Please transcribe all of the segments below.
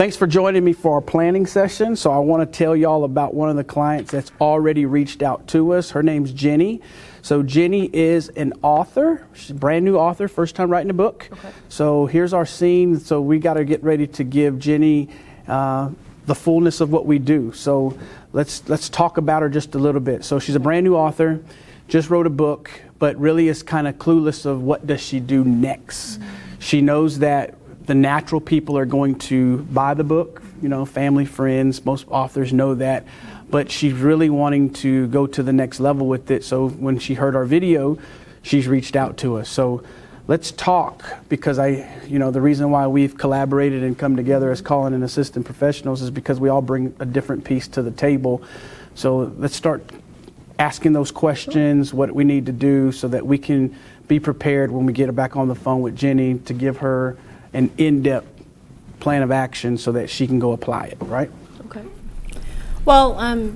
thanks for joining me for our planning session. So I want to tell y'all about one of the clients that's already reached out to us. Her name's Jenny. So Jenny is an author. She's a brand new author, first time writing a book. Okay. So here's our scene. So we got to get ready to give Jenny the fullness of what we do. So let's talk about her just a little bit. So she's a brand new author, just wrote a book, but really is kind of clueless of what does she do next. Mm-hmm. She knows that the natural people are going to buy the book, you know, family, friends, most authors know that, but she's really wanting to go to the next level with it. So when she heard our video, she's reached out to us. So let's talk, because the reason why we've collaborated and come together as Calling and Assistant Professionals is because we all bring a different piece to the table. So let's start asking those questions, what we need to do so that we can be prepared when we get back on the phone with Jenny to give her an in-depth plan of action so that she can go apply it, right? Okay. Well,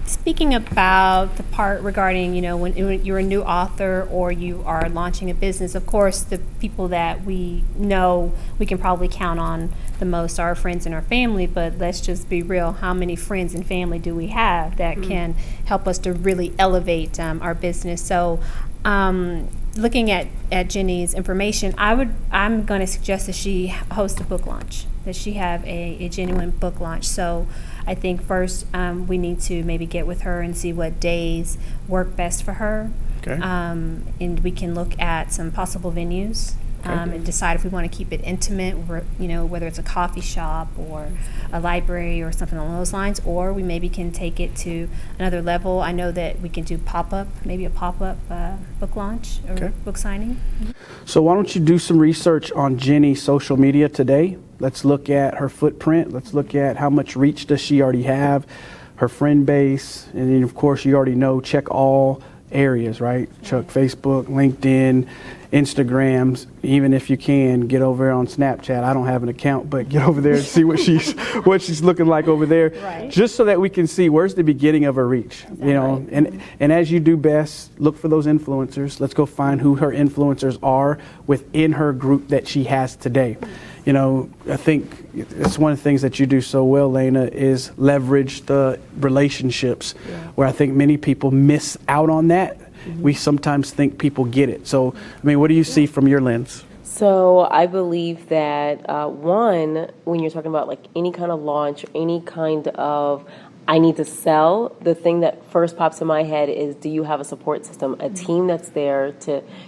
speaking about the part regarding, when you're a new author or you are launching a business, of course, the people that we know we can probably count on the most are our friends and our family, but let's just be real. How many friends and family do we have that can help us to really elevate our business? So looking at Jenny's information, I'm going to suggest that she host a book launch, that she have a genuine book launch. So I think first we need to maybe get with her and see what days work best for her. Okay. And we can look at some possible venues. And decide if we want to keep it intimate, whether it's a coffee shop or a library or something along those lines, or we maybe can take it to another level. I know that we can do maybe a pop-up book launch or book signing. Mm-hmm. So why don't you do some research on Jenny's social media today? Let's look at her footprint. Let's look at how much reach does she already have, her friend base, and then of course you already know, check all areas, right? Check Facebook, LinkedIn, Instagrams, even if you can get over there on Snapchat. I don't have an account, but get over there and see what she's looking like over there, right. Just so that we can see where's the beginning of her reach. Exactly. And as you do best, look for those influencers. Let's go find who her influencers are within her group that she has today. I think it's one of the things that you do so well, Lena, is leverage the relationships, where I think many people miss out on that. Mm-hmm. We sometimes think people get it. So, what do you see from your lens? So I believe that, one, when you're talking about like any kind of launch, any kind of I need to sell, the thing that first pops in my head is, do you have a support system, a team that's there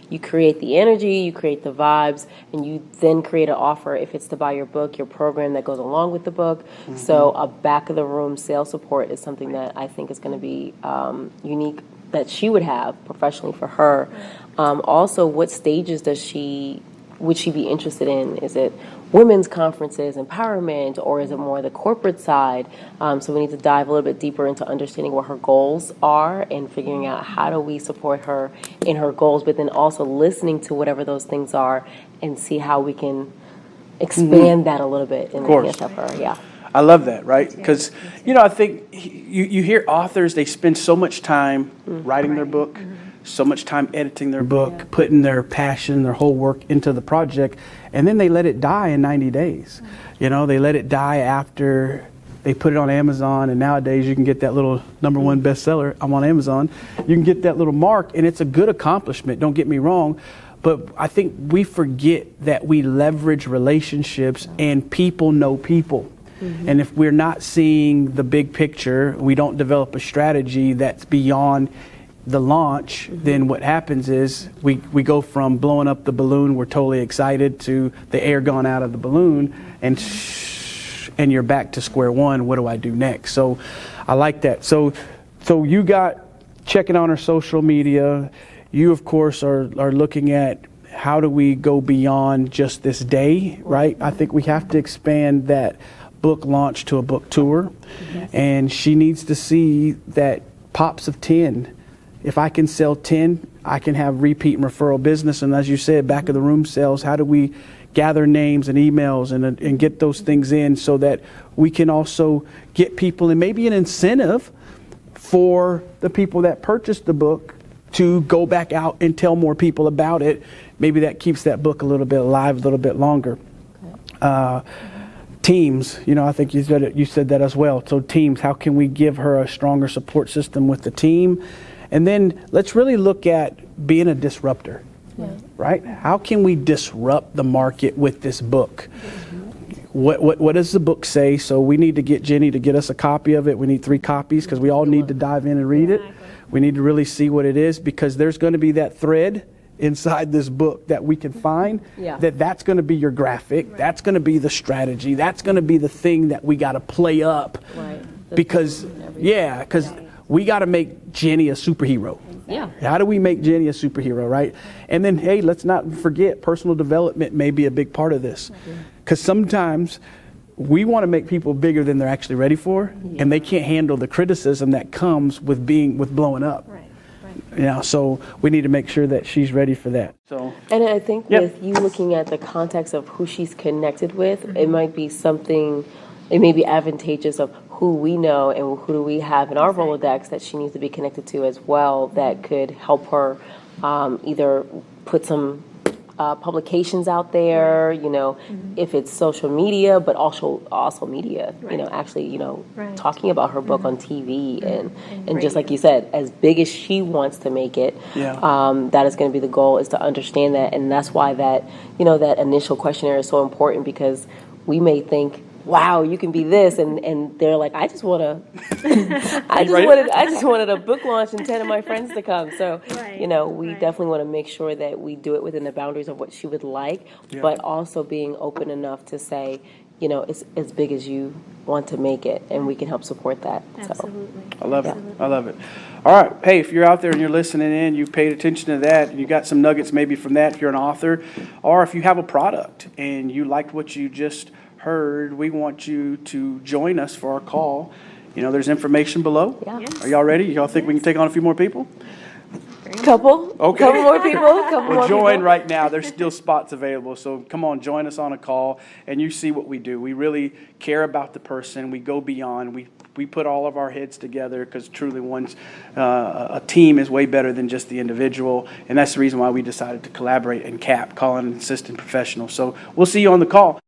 you create the energy, you create the vibes, and you then create an offer if it's to buy your book, your program that goes along with the book. Mm-hmm. So a back of the room sales support is something that I think is going to be unique that she would have professionally for her. Also, what stages would she be interested in? Is it women's conferences, empowerment, or is it more the corporate side? So we need to dive a little bit deeper into understanding what her goals are and figuring out how do we support her in her goals, but then also listening to whatever those things are and see how we can expand that a little bit in the hands of her. Yeah. I love that, right? Because, I think you hear authors, they spend so much time writing their book, so much time editing their book, putting their passion, their whole work into the project, and then they let it die in 90 days. They let it die after they put it on Amazon, and nowadays you can get that little #1 bestseller. I'm on Amazon. You can get that little mark, and it's a good accomplishment, don't get me wrong, but I think we forget that we leverage relationships and people know people. Mm-hmm. And if we're not seeing the big picture, we don't develop a strategy that's beyond the launch, then what happens is we go from blowing up the balloon, we're totally excited, to the air gone out of the balloon, and you're back to square one. What do I do next? So I like that. So you got checking on our social media. You, of course, are looking at how do we go beyond just this day, right? I think we have to expand that book launch to a book tour. And she needs to see that pops of 10. If I can sell 10, I can have repeat and referral business. And as you said, back of the room sales, how do we gather names and emails and get those things in so that we can also get people, and maybe an incentive for the people that purchased the book to go back out and tell more people about it. Maybe that keeps that book a little bit alive, a little bit longer. teams, I think you said that as well. So teams, how can we give her a stronger support system with the team? And then let's really look at being a disruptor, right? How can we disrupt the market with this book? What does the book say? So we need to get Jenny to get us a copy of it. We need 3 copies because we all need to dive in and read it. We need to really see what it is, because there's going to be that thread inside this book that we can find, that's going to be your graphic, that's going to be the strategy, that's going to be the thing that we got to play up, because we got to make Jenny a superhero. How do we make Jenny a superhero, right? And then, hey, let's not forget, personal development may be a big part of this, because sometimes we want to make people bigger than they're actually ready for, and they can't handle the criticism that comes with blowing up. So we need to make sure that she's ready for that. So, and I think with you looking at the context of who she's connected with, it might be something, it may be advantageous of who we know and who do we have in our Rolodex that she needs to be connected to as well, that could help her either put some publications out there, if it's social media, but also media, actually, talking about her book on TV and just like you said, as big as she wants to make it, that is going to be the goal, is to understand that. And that's why that, that initial questionnaire is so important, because we may think, wow, you can be this, and they're like, I just wanted a book launch and 10 of my friends to come. So, we definitely want to make sure that we do it within the boundaries of what she would like, but also being open enough to say, it's as big as you want to make it, and we can help support that. Absolutely. I love it. I love it. All right. Hey, if you're out there and you're listening in, you've paid attention to that, and you got some nuggets maybe from that if you're an author, or if you have a product and you liked what you just heard, we want you to join us for our call. There's information below. Are y'all ready? Y'all think we can take on a few more people? Couple more people. Well, join right now. There's still spots available. So come on, join us on a call, and you see what we do. We really care about the person. We go beyond. We put all of our heads together, because truly a team is way better than just the individual. And that's the reason why we decided to collaborate and CAP, call an assistant professional. So we'll see you on the call.